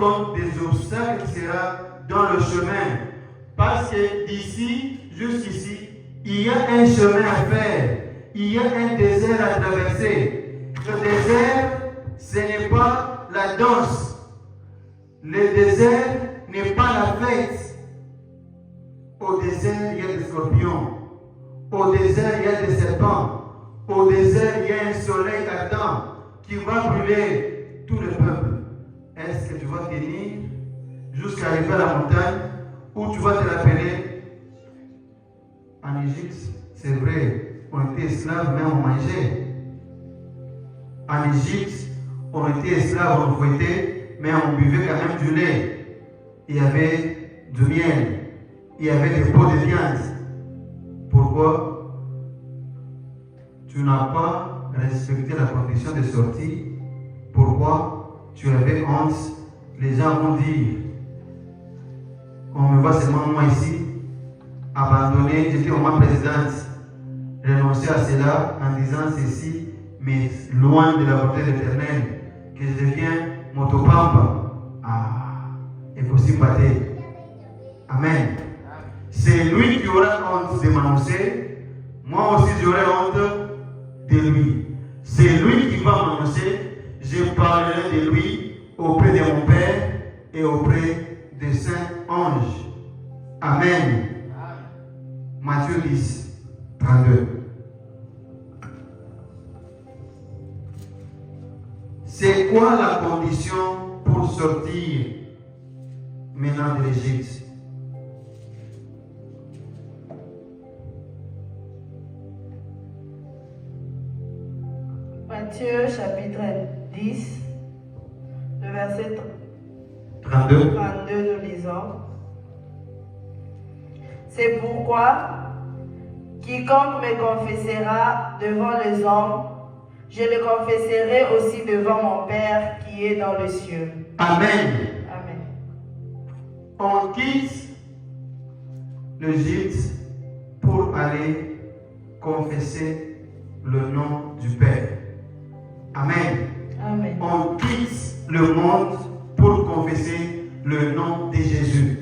compte des obstacles qui seront dans le chemin. Parce que d'ici, juste ici, il y a un chemin à faire. Il y a un désert à traverser. Le désert, ce n'est pas la danse. Le désert n'est pas la fête. Au désert, il y a des scorpions. Au désert, il y a des serpents. Au désert, il y a un soleil ardent qui va brûler tout le peuple. Est-ce que tu vas tenir jusqu'à arriver à la montagne où tu vas te rappeler? En Égypte, c'est vrai, on était esclaves, mais on mangeait. En Égypte, on était esclaves, on fouettait, mais on buvait quand même du lait. Il y avait du miel. Il y avait des pots de viande. Pourquoi? Tu n'as pas respecté la condition de sortie. Pourquoi? Tu avais honte. Les gens vont dire, on me voit seulement moi ici, abandonné, j'étais au moins présidente, renoncer à cela en disant ceci, mais loin de la volonté de l'Éternel, que je deviens motopampa. Et possible battre. Amen. C'est lui qui aura honte de m'annoncer, moi aussi j'aurai honte de lui. C'est lui qui va m'annoncer, je parlerai de lui auprès de mon Père et auprès des saints anges. Amen. Matthieu 10, 32. C'est quoi la condition pour sortir maintenant de l'Égypte? Matthieu chapitre 10, le verset 32, nous lisons. C'est pourquoi quiconque me confessera devant les hommes, je le confesserai aussi devant mon Père qui est dans les cieux. Amen. Amen. On quitte l'Égypte pour aller confesser le nom du Père. Amen. Amen. On quitte le monde pour confesser le nom de Jésus.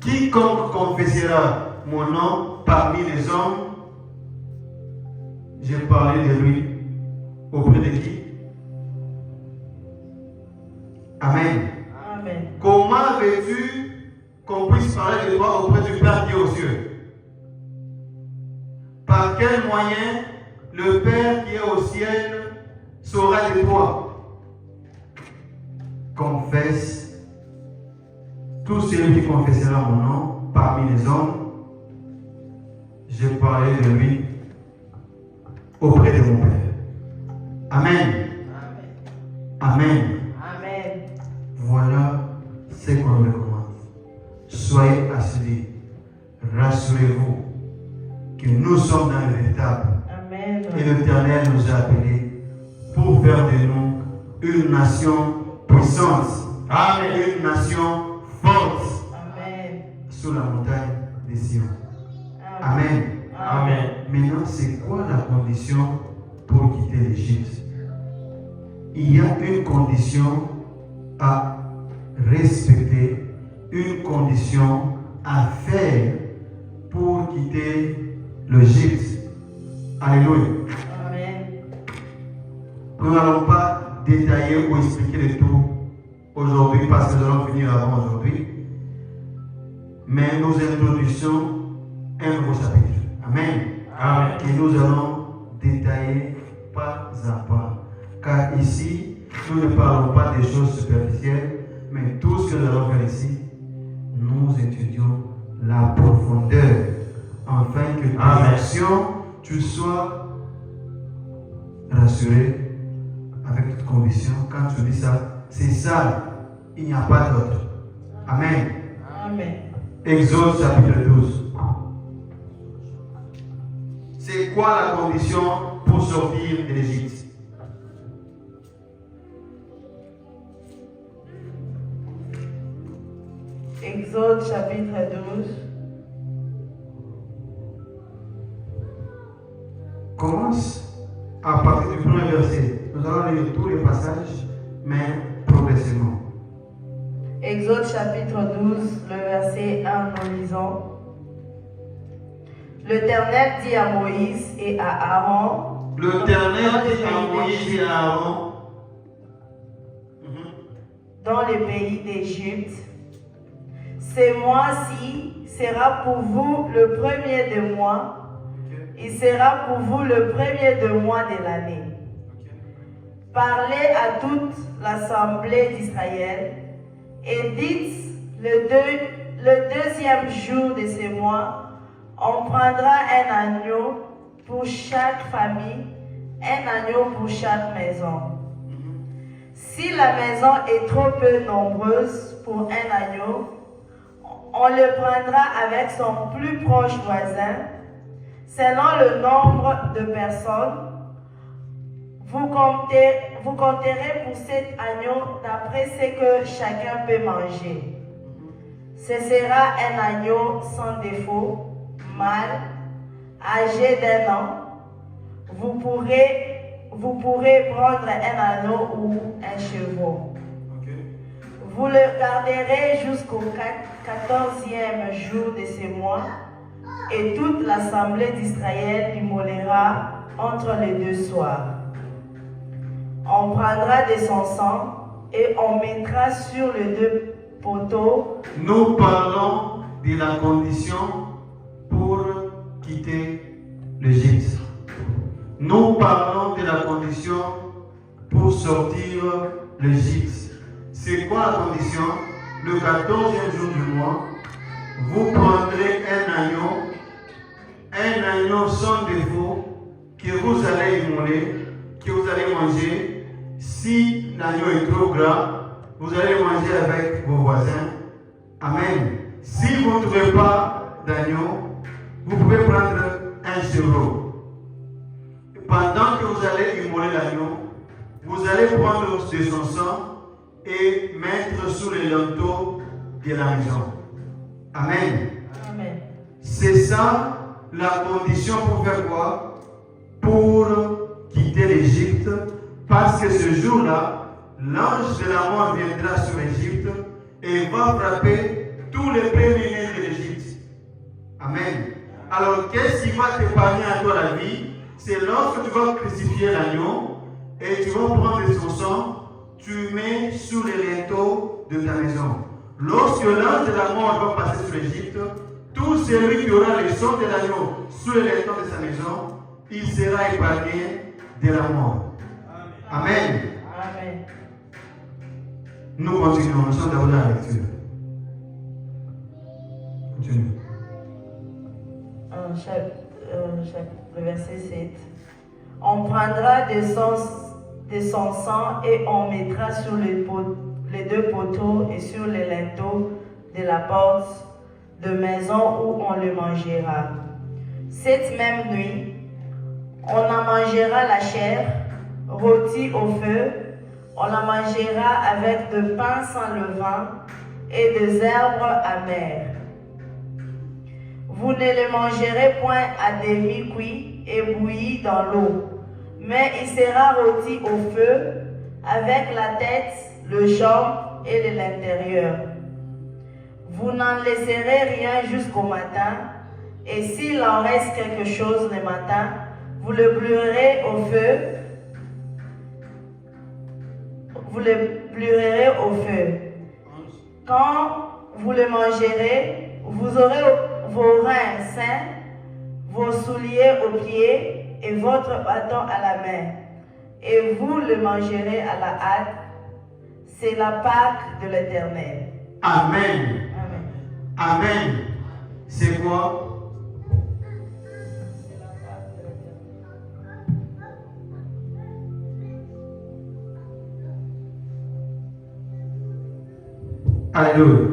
Quiconque confessera mon nom parmi les hommes, j'ai parlé de lui. Auprès de qui? Amen. Amen. Comment veux-tu qu'on puisse parler de toi auprès du Père qui est aux cieux? Par quel moyen le Père qui est au ciel saura de toi? Confesse. Tout celui qui confessera mon nom parmi les hommes, je parlerai de lui auprès de mon Père. Amen. Amen. Amen. Voilà ce qu'on nous recommande. Soyez assurés. Rassurez-vous que nous sommes dans le véritable. Amen. Et l'Éternel nous a appelés pour faire de nous une nation puissante. Amen. Une nation forte. Amen. Sur la montagne de Sion. Amen. Amen. Amen. Maintenant, c'est quoi la condition pour quitter l'Égypte? Il y a une condition à respecter, une condition à faire pour quitter l'Égypte. Alléluia. Amen. Nous n'allons pas détailler ou expliquer le tout aujourd'hui parce que nous allons finir avant aujourd'hui. Mais nous introduisons un nouveau chapitre. Amen. Amen. Et nous allons détailler pas à pas. Car ici, nous ne parlons pas des choses superficielles, mais tout ce que nous allons faire ici, nous étudions la profondeur, afin que tes actions, tu sois rassuré avec toute conviction. Quand tu dis ça, c'est ça, il n'y a pas d'autre. Amen. Amen. Exode chapitre 12. C'est quoi la condition pour sortir de l'Égypte? Exode chapitre 12. Commence à partir du premier verset. Nous allons lire tous les passages, mais progressivement. Exode chapitre 12, le verset 1, nous lisons. L'Éternel dit à Moïse et à Aaron. L'Éternel dit à Moïse et à Aaron. Dans le pays d'Égypte, ce mois-ci sera pour vous le premier des mois. Il sera pour vous le premier de mois de l'année. Parlez à toute l'assemblée d'Israël et dites le deuxième jour de ce mois, on prendra un agneau pour chaque famille, un agneau pour chaque maison. Si la maison est trop peu nombreuse pour un agneau, on le prendra avec son plus proche voisin. Selon le nombre de personnes, vous compterez pour cet agneau d'après ce que chacun peut manger. Ce sera un agneau sans défaut, mâle, âgé d'1 an. Vous pourrez prendre un agneau ou un chevreau. Vous le garderez jusqu'au 14e jour de ce mois, et toute l'assemblée d'Israël l'immolera entre les deux soirs. On prendra de son sang et on mettra sur les deux poteaux. Nous parlons de la condition pour quitter l'Égypte. Nous parlons de la condition pour sortir l'Égypte. C'est quoi la condition? Le 14e jour du mois, vous prendrez un agneau sans défaut que vous allez immoler, que vous allez manger. Si l'agneau est trop gras, vous allez manger avec vos voisins. Amen. Si vous ne trouvez pas d'agneau, vous pouvez prendre un chevreau. Pendant que vous allez immoler l'agneau, vous allez prendre de son sang et mettre sous les linteaux de la maison. Amen. Amen. C'est ça la condition pour faire quoi? Pour quitter l'Égypte. Parce que ce jour-là, l'ange de la mort viendra sur l'Égypte et va frapper tous les premiers-nés de l'Égypte. Amen. Alors, qu'est-ce qui va t'épargner à toi la vie? C'est lorsque tu vas crucifier l'agneau et tu vas prendre son sang, tu mets sous les linteaux de ta maison. Lorsque l'ange de la mort va passer sur l'Égypte, tout celui qui aura le sang de l'agneau sous les linteaux de sa maison, il sera épargné de la mort. Amen. Amen. Nous continuons, nous sommes dans la lecture. Continue. Le verset 7. On prendra de son sang et on mettra sur les deux poteaux et sur les linteaux de la porte de maison où on le mangera. Cette même nuit, on en mangera la chair, rôtie au feu, on la mangera avec de pain sans levain et des herbes amères. Vous ne le mangerez point à demi cuit et bouilli dans l'eau, mais il sera rôti au feu avec la tête, le jambe et l'intérieur. Vous n'en laisserez rien jusqu'au matin, et s'il en reste quelque chose le matin, vous le brûlerez au feu. Vous le brûlerez au feu. Quand vous le mangerez, vous aurez vos reins sains, vos souliers aux pieds et votre bâton à la main. Et vous le mangerez à la hâte. C'est la Pâque de l'Éternel. Amen. Amen. Amen. C'est quoi? Alléluia.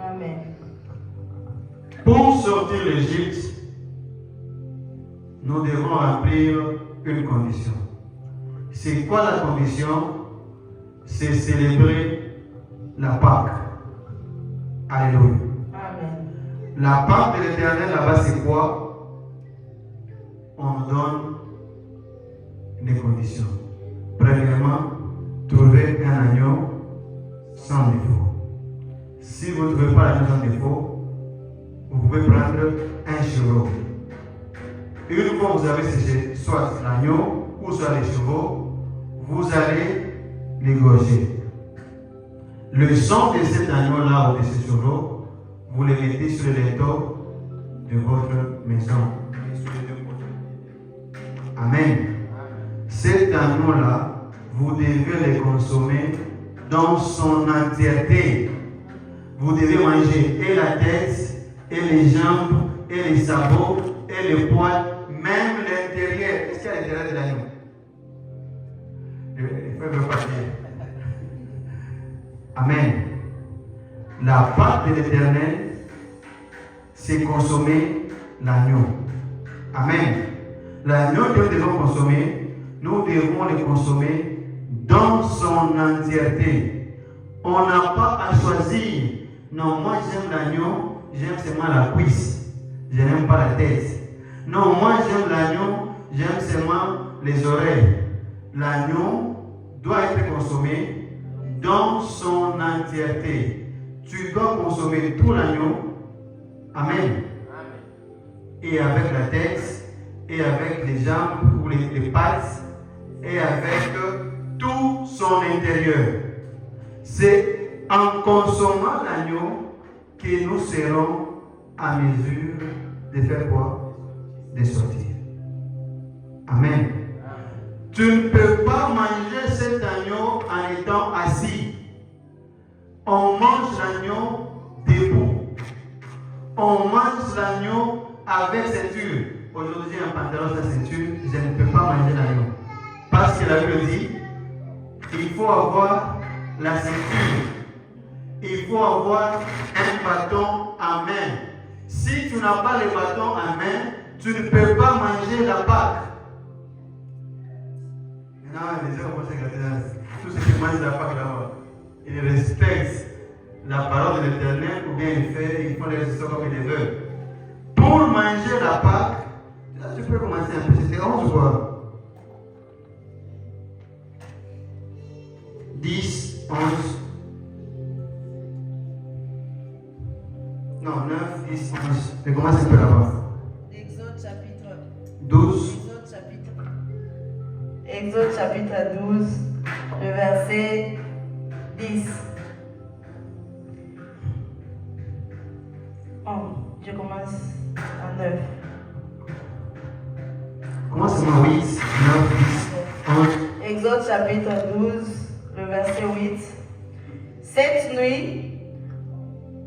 Amen. Pour sortir l'Égypte, nous devons remplir une condition. C'est quoi la condition? C'est célébrer la Pâque. Alléluia. Amen. La Pâque de l'Éternel là-bas, c'est quoi? On donne des conditions. Premièrement, trouver un agneau sans défaut. la maison des faux, vous pouvez prendre un chevreau. Et une fois que vous avez séché soit l'agneau ou soit les chevaux, vous allez l'égorger. Le sang de cet agneau-là ou de ce chevreau, vous le mettez sur le linteau de votre maison. Amen. Cet agneau-là, vous devez le consommer dans son entièreté. Vous devez manger et la tête, et les jambes, et les sabots, et le poil, même l'intérieur. Qu'est-ce qu'il y a à l'intérieur de l'agneau? Il faut me parler. Amen. La part de l'Éternel, c'est consommer l'agneau. Amen. L'agneau que nous devons consommer, nous devons le consommer dans son entièreté. On n'a pas à choisir. Non, moi j'aime l'agneau, j'aime seulement la cuisse. Je n'aime pas la tête. Non, moi j'aime l'agneau, j'aime seulement les oreilles. L'agneau doit être consommé dans son entièreté. Tu dois consommer tout l'agneau. Amen. Et avec la tête, et avec les jambes ou les pattes, et avec tout son intérieur. C'est en consommant l'agneau que nous serons à mesure de faire quoi? De sortir. Amen. Tu ne peux pas manger cet agneau en étant assis. On mange l'agneau debout. On mange l'agneau avec ceinture. Aujourd'hui, un pantalon sans ceinture, je ne peux pas manger l'agneau. Parce que la Bible dit, il faut avoir la ceinture. Il faut avoir un bâton en main. Si tu n'as pas le bâton en main, tu ne peux pas manger la Pâque. Maintenant, les gens vont se regarder. Tout ce qui mange la Pâque là-bas, ils respectent la parole de l'Éternel ou bien ils font les résultats comme ils le veulent. Pour manger la Pâque, tu peux commencer un peu. C'était 11 fois. 10, 11. Non, 9, 10, 11. Je commence un peu là-bas. Exode chapitre 12. Exode chapitre 12, le verset 10. Oh, je commence à 9. Commence à 8, 9, 10, 11. Exode chapitre 12, le verset 8. Cette nuit,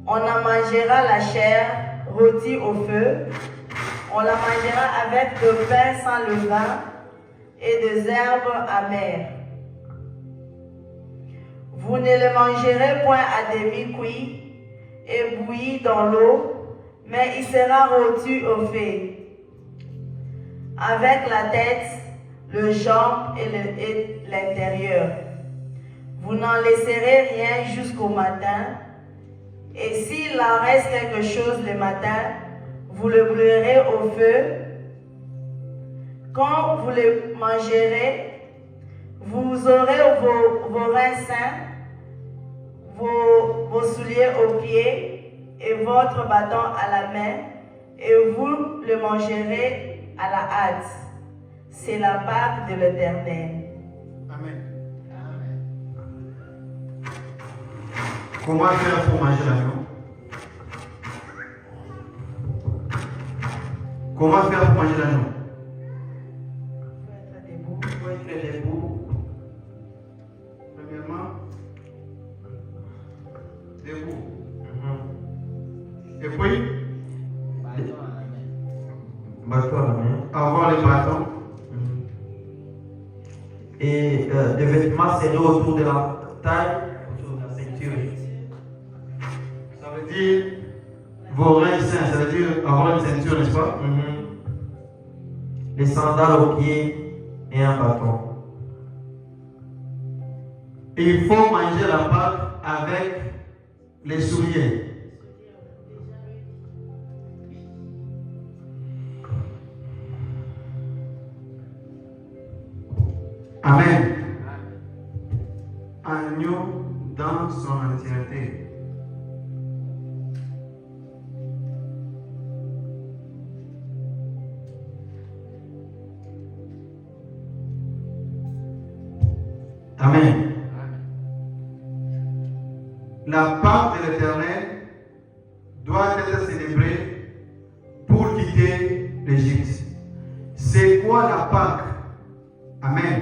on en mangera la chair rôtie au feu. On la mangera avec de pain sans levain et des herbes amères. Vous ne le mangerez point à demi-cuit et bouilli dans l'eau, mais il sera rôti au feu, avec la tête, le jambe et l'intérieur. Vous n'en laisserez rien jusqu'au matin, et s'il en reste quelque chose le matin, vous le brûlerez au feu. Quand vous le mangerez, vous aurez vos reins sains, vos souliers aux pieds et votre bâton à la main, et vous le mangerez à la hâte. C'est la Pâque de l'Éternel. Amen. Comment faire pour manger l'agneau? Comment faire pour manger l'agneau? Il faut être debout. Premièrement, debout. Et puis, bâton à la main. Avoir le bâton. Et les vêtements serrés autour de la taille, autour de la ceinture. Ça veut dire vos reins sains, ça veut dire avoir une ceinture, n'est-ce pas? Les sandales aux pieds et un bâton. Et il faut manger la Pâque avec les souliers. Amen. Agneau dans son entièreté. Amen. La Pâque de l'Éternel doit être célébrée pour quitter l'Égypte. C'est quoi la Pâque? Amen.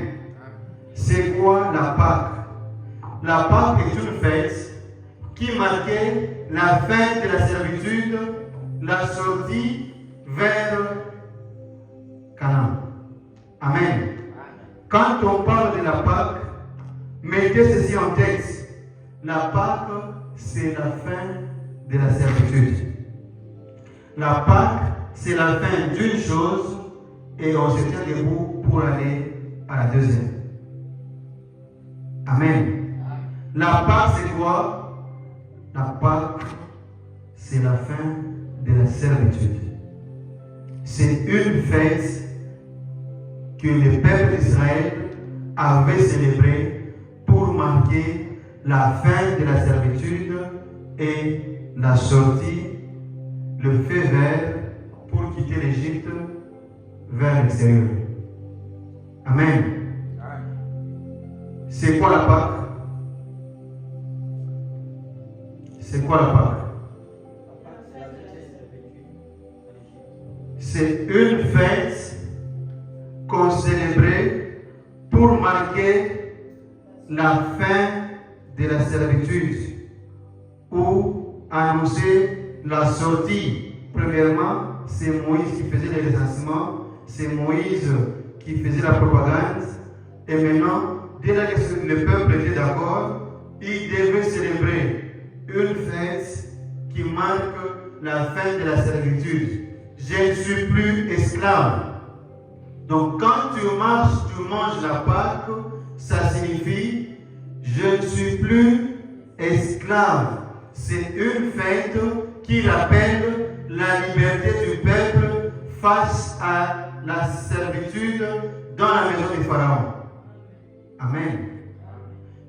C'est quoi la Pâque? La Pâque est une fête qui marquait la fin de la servitude, la sortie vers Canaan. Amen. Quand on parle de la Pâque, mettez ceci en tête. La Pâque, c'est la fin de la servitude. La Pâque, c'est la fin d'une chose et on se tient debout pour aller à la deuxième. Amen. La Pâque, c'est quoi? La Pâque, c'est la fin de la servitude. C'est une fête que le peuple d'Israël avait célébrée pour marquer la fin de la servitude et la sortie, le feu vert pour quitter l'Égypte vers l'extérieur. Amen. C'est quoi la Pâque? C'est quoi la Pâque? C'est une fête qu'on célébrait pour marquer la fin de la servitude ou annoncer la sortie. Premièrement, c'est Moïse qui faisait les recensements, c'est Moïse qui faisait la propagande. Et maintenant, dès là que le peuple était d'accord, il devait célébrer une fête qui marque la fin de la servitude. Je ne suis plus esclave. Donc quand tu marches, tu manges la Pâque, ça signifie je ne suis plus esclave. C'est une fête qui rappelle la liberté du peuple face à la servitude dans la maison du Pharaon. Amen.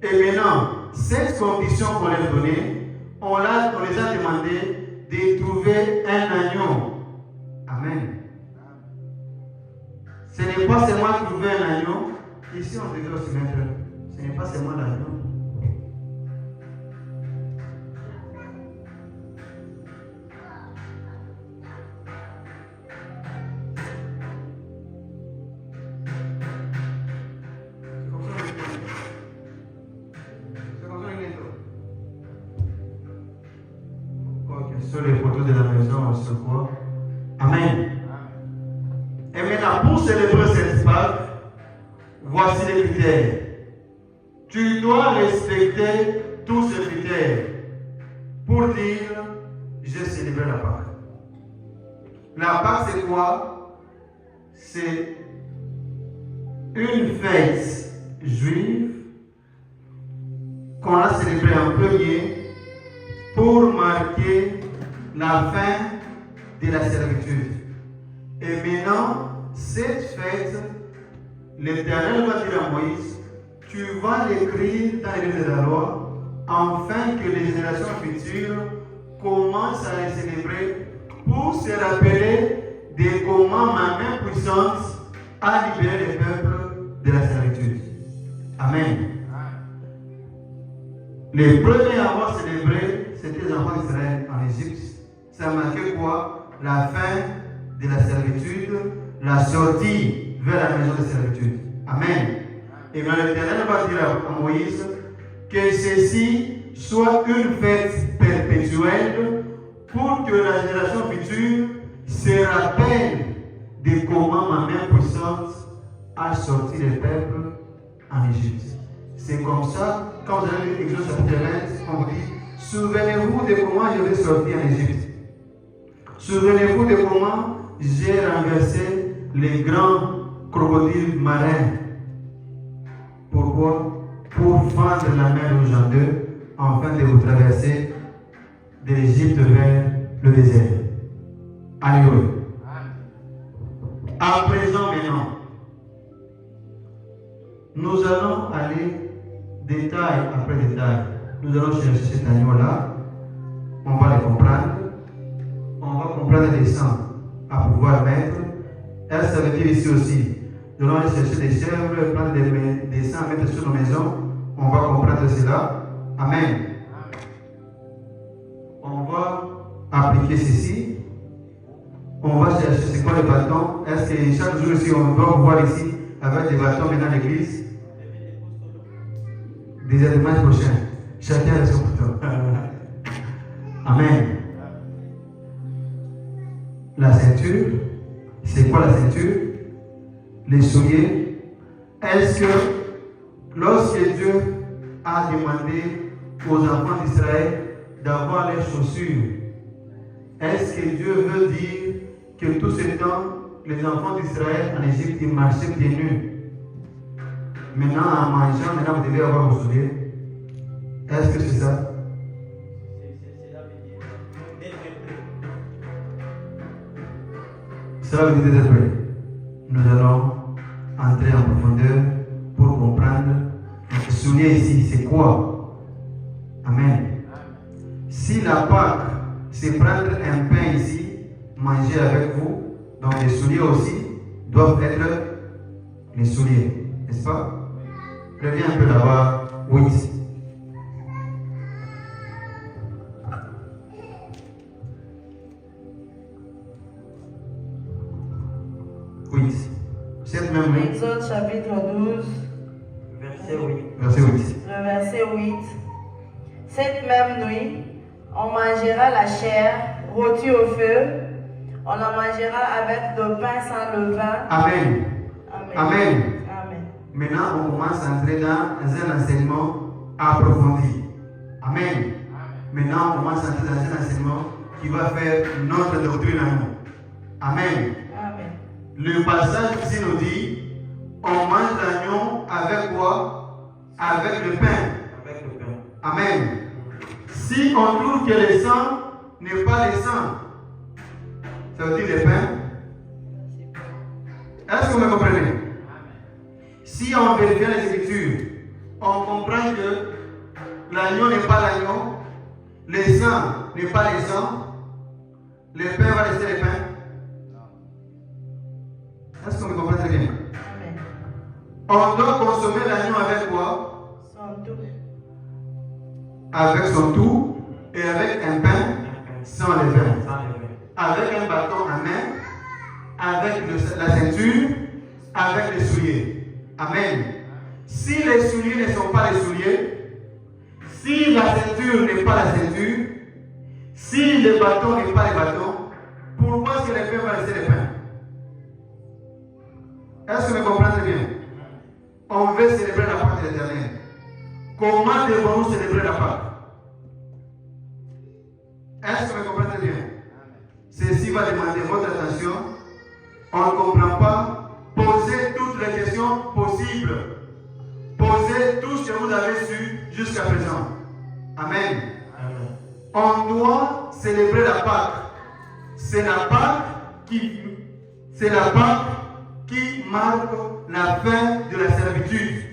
Et maintenant, cette condition qu'on leur a donnée, on les a demandé de trouver un agneau. Amen. Ce n'est pas seulement trouver un agneau. Ici, on devrait aussi mettre. Ce n'est pas seulement l'agneau. Sur les photos de la maison, on se voit. Amen. Et maintenant, pour célébrer cette Pâque, voici les critères. Tu dois respecter tous ces critères pour dire j'ai célébré la Pâque. La Pâque, c'est quoi? C'est une fête juive qu'on a célébrée en premier pour marquer la fin de la servitude. Et maintenant, cette fête, l'Éternel va dire à Moïse, tu vas l'écrire dans les livres de la loi, afin que les générations futures commencent à les célébrer pour se rappeler de comment ma main puissante a libéré les peuples de la servitude. Amen. Les premiers à avoir célébré, c'était les enfants d'Israël en Égypte. Ça marquait quoi? La fin de la servitude, la sortie vers la maison de servitude. Amen. Et bien l'Éternel va dire à Moïse que ceci soit une fête perpétuelle pour que la génération future se rappelle de comment ma main puissante a sorti les peuples en Égypte. C'est comme ça, quand vous allez lire Exode chapitre 20, on vous dit, souvenez-vous de comment je vais sortir en Égypte. Souvenez-vous de comment j'ai renversé les grands crocodiles marins. Pourquoi? Pour fendre la mer Rouge en deux, afin de vous traverser de l'Égypte vers le désert. Alléluia. À présent, maintenant, nous allons aller détail après détail. Nous allons chercher cet agneau-là. On va le comprendre. On va comprendre les sangs à pouvoir mettre. Elle, ça veut dire ici aussi Nous allons aller chercher des chèvres, prendre des sangs, mettre sur nos maisons. On va comprendre cela. Amen. On va appliquer ceci. On va chercher c'est quoi le bâton. Est-ce que chaque jour ici, on doit voir ici avec des bâtons dans l'église? Dès le dimanche prochain. Chacun a son bâton. Amen. La ceinture. C'est quoi la ceinture? Les souliers. Est-ce que lorsque Dieu a demandé aux enfants d'Israël d'avoir les chaussures, est-ce que Dieu veut dire que tout ce temps, les enfants d'Israël en Égypte, ils marchaient pieds nus? Maintenant, en mangeant, maintenant vous devez avoir vos souliers. Est-ce que c'est ça? Cela veut dire d'être prêt. Nous allons entrer en profondeur pour comprendre le soulier ici, c'est quoi? Amen. Si la Pâque, c'est prendre un pain ici, manger avec vous, donc les souliers aussi doivent être les souliers, n'est-ce pas? Reviens un peu là-bas, oui. Oui. Cette même nuit. Exode chapitre 12, Verset 8. Verset 8. le verset 8. Cette même nuit, on mangera la chair rôtie au feu. On la mangera avec le pain sans levain. Amen. Amen. Amen. Amen. Maintenant, on commence à entrer dans un enseignement approfondi. Amen. Maintenant, on commence à entrer dans un enseignement qui va faire notre doctrine à nous. Amen. Amen. Le passage ici nous dit, on mange l'agneau avec quoi? Avec le pain. Avec le pain. Amen. Si on trouve que le sang n'est pas le sang, ça veut dire le pain. Est-ce que vous me comprenez? Si on vérifie les Écritures, on comprend que l'agneau n'est pas l'agneau, le sang n'est pas le sang, le pain va rester le pain. Est-ce que vous me comprenez bien? Amen. On doit consommer l'agneau avec quoi? Sans doute. Avec son tout et avec un pain sans levain. Sans levain. Avec un bâton en main, avec la ceinture, avec les souliers. Amen. Si les souliers ne sont pas les souliers, si la ceinture n'est pas la ceinture, si le bâton n'est pas le bâton, pourquoi est-ce que le pain va rester le pain? Est-ce que vous comprenez bien? On veut célébrer la Pâque de l'Éternel. Comment devons-nous célébrer la Pâque? Est-ce que vous comprenez bien? Ceci va demander votre attention. On ne comprend pas. Posez toutes les questions possibles. Posez tout ce que vous avez su jusqu'à présent. Amen. Amen. On doit célébrer la Pâque. C'est la Pâque qui marque la fin de la servitude.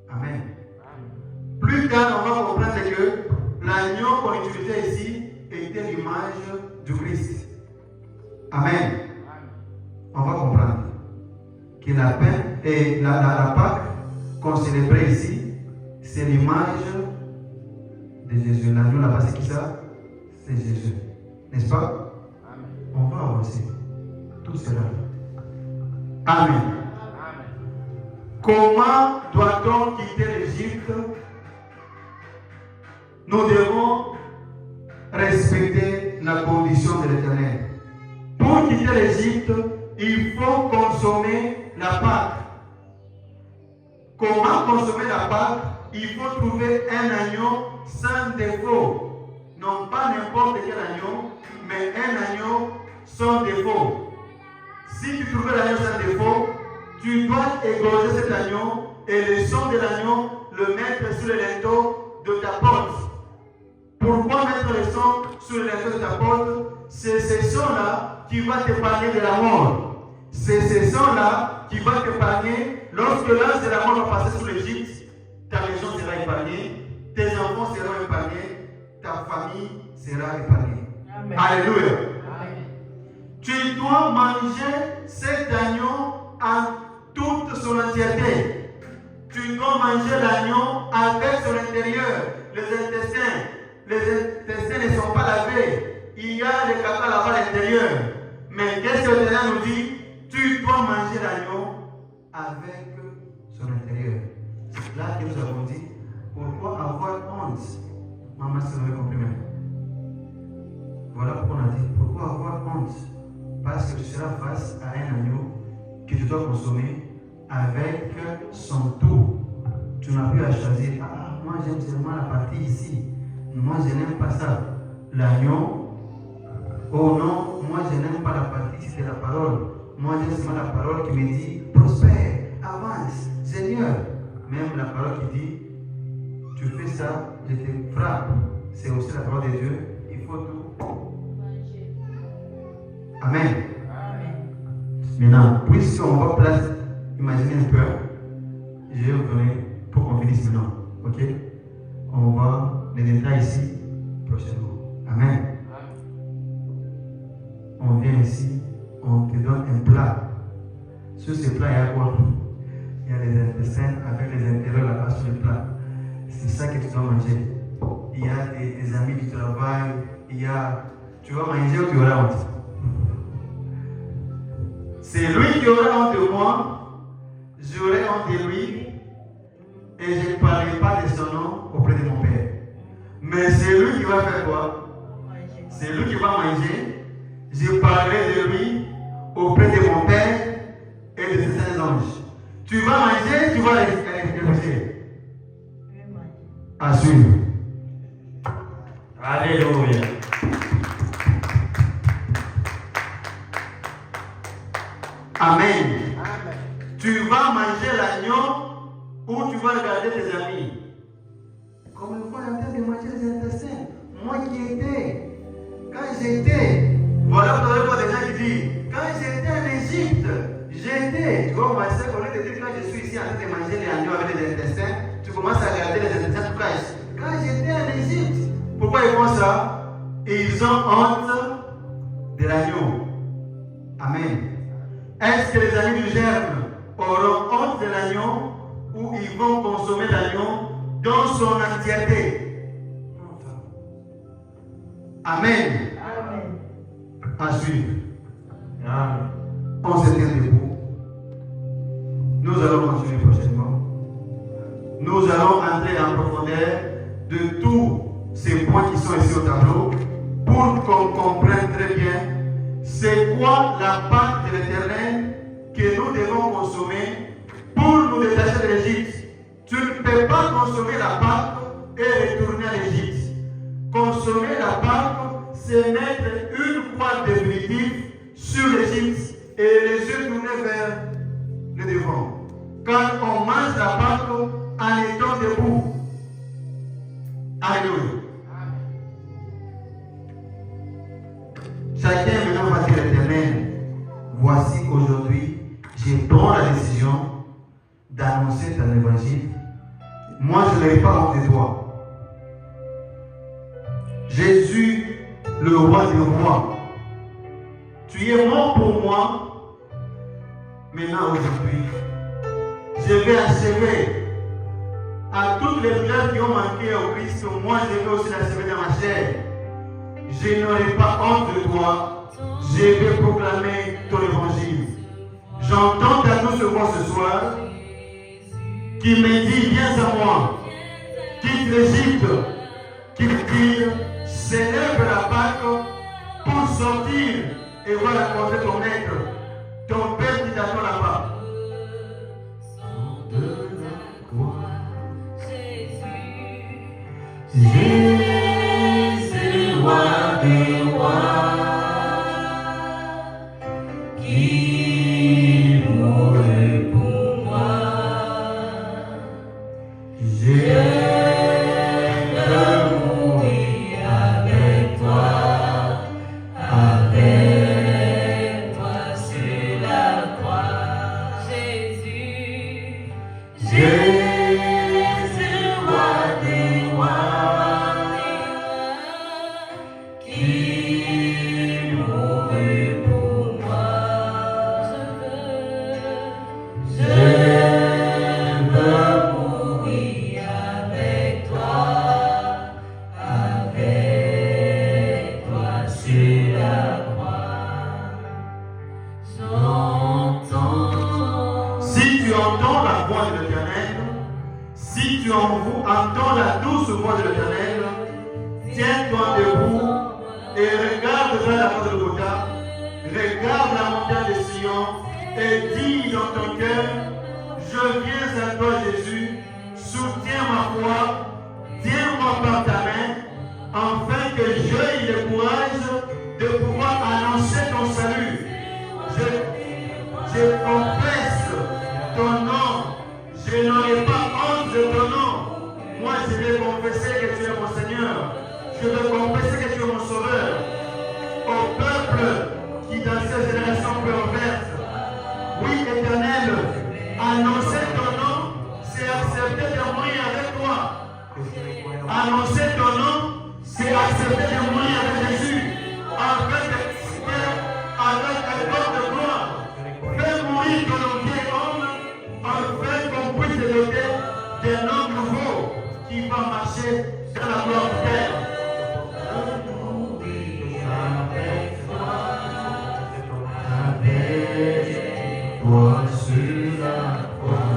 Amen. Plus tard, on va comprendre que l'agneau qu'on utilisait ici était l'image du Christ. Amen. On va comprendre que la paix et la Pâque qu'on célébrait ici, c'est l'image de Jésus. L'agneau là-bas, c'est qui ça? C'est Jésus. N'est-ce pas? On va avancer. Tout cela. Amen. Comment doit-on quitter l'Égypte? Nous devons respecter la condition de l'Éternel. Pour quitter l'Égypte, il faut consommer la Pâque. Comment consommer la Pâque? Il faut trouver un agneau sans défaut. Non pas n'importe quel agneau, mais un agneau sans défaut. Si tu trouves l'agneau sans défaut, tu dois égorger cet agneau et le sang de l'agneau le mettre sur le linteau de ta porte. Pourquoi mettre le sang sur le linteau de ta porte? C'est ce sang-là qui va t'épargner de la mort. C'est ce sang-là qui va t'épargner lorsque l'ange de la mort va passer sur l'Égypte. Ta maison sera épargnée, tes enfants seront épargnés, ta famille sera épargnée. Amen. Alléluia. Amen. Tu dois manger cet agneau en toute son entièreté. Tu dois manger l'agneau avec son intérieur. Les intestins ne sont pas lavés. Il y a le caca là-bas à l'intérieur. Mais qu'est-ce que l'Éternel nous dit? Tu dois manger l'agneau avec son intérieur. C'est là que nous avons dit, pourquoi avoir honte? Maman, c'est le compliment. Voilà pourquoi on a dit, pourquoi avoir honte? Parce que tu seras face à un agneau que tu dois consommer avec son tout. Tu n'as plus à choisir. Ah, moi j'aime seulement la partie ici. Moi je n'aime pas ça. L'agneau. Oh non, moi je n'aime pas la partie ici de la parole. Moi j'aime seulement la parole qui me dit prospère, avance, Seigneur. Même la parole qui dit tu fais ça, je te frappe. C'est aussi la parole de Dieu. Il faut tout. Amen. Amen. Maintenant, puisqu'on va place, imaginez un peu, je vais vous donner pour qu'on finisse maintenant. Ok? On va les détails ici prochainement. Amen. On vient ici, on te donne un plat. Sur ce plat, il y a quoi? Il y a les intestins avec les intérêts là-bas sur le plat. C'est ça que tu dois manger. Il y a des amis du travail, il y a. Tu vas manger ou tu auras honte? C'est lui qui aura honte de moi, j'aurai honte de lui, et je ne parlerai pas de son nom auprès de mon Père. Mais c'est lui qui va faire quoi? C'est lui qui va manger. Je parlerai de lui auprès de mon Père et de ses saints anges. Tu vas manger, tu vas réfléchir. À suivre. Alléluia. Amen. Tu vas manger l'agneau ou tu vas regarder tes amis. Comme il faut en train de manger les intestins. Moi qui étais, quand j'étais, voilà vous avez pas des gens qui disent, quand j'étais en Égypte, tu vois, c'est qu'on est dit, quand je suis ici en train de manger les agneaux avec les intestins, tu commences à regarder les intestins, tu caches. Quand j'étais en Égypte, pourquoi ils font ça? Ils ont honte de l'agneau. Amen. Est-ce que les amis du germe auront honte de l'agneau ou ils vont consommer l'agneau dans son entièreté? Amen. Amen. À suivre. Amen. On se tient debout. Nous allons continuer prochainement. Nous allons entrer en profondeur de tous ces points qui sont ici au tableau pour qu'on comprenne très bien c'est quoi la Pâque de l'Éternel que nous devons consommer pour nous détacher de l'Égypte. Tu ne peux pas consommer la Pâque et retourner à l'Égypte. Consommer la Pâque, c'est mettre une croix définitive sur l'Égypte et les yeux tournés vers le devant. Quand on mange la Pâque en étant debout. Alléluia. Chacun maintenant va dire à l'Éternel, voici aujourd'hui, je prends la décision d'annoncer ton évangile. Moi, je n'ai pas honte de toi. Jésus, le roi des rois, tu es mort pour moi. Maintenant, aujourd'hui, je vais achever à toutes les douleurs qui ont manqué au Christ. Moi, je vais aussi l'achever dans ma chair. Je n'aurai pas honte de toi. Je vais proclamer ton évangile. J'entends ta douce voix ce soir qui me dit, viens à moi, quitte l'Égypte, qui me dit, célèbre la Pâque pour sortir et voir rencontrer ton maître, ton Père qui t'attend là-bas. De la croix, Jésus, roi des rois, qui mourut pour moi. Qui mourut pour moi. si tu entends la douce voix de l'Éternel, tiens-toi debout et regarde vers la porte de Golgotha, regarde la montagne de Sion et dis dans ton cœur, je viens à toi Jésus, soutiens ma foi, tiens-moi par ta main, afin que j'aie le courage de pouvoir annoncer ton salut. Je confesse ton nom, je n'aurai pas honte de ton nom. Moi, je vais confesser que tu es mon Seigneur. Je vais confesser que tu es mon Sauveur. Au peuple qui, dans cette génération perverse, oui, Éternel, annoncer ton nom, c'est accepter de mourir avec toi. Annoncer ton nom, c'est accepter de mourir avec Jésus. Afin de avec un corps de gloire. Fais mourir ton vieil homme, afin qu'on puisse te doter d'un homme nouveau qui va marcher dans la gloire du Père. Avec toi sur la croix.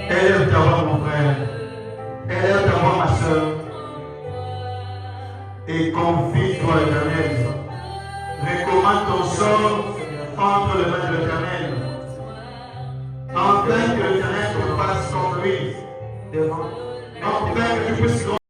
Élève ta voix, mon frère. Élève ta voix, ma soeur. Et confie-toi à l'Éternel. Recommande ton sort entre les mains de l'Éternel. Afin que l'Éternel te fasse comme lui. Afin que tu puisses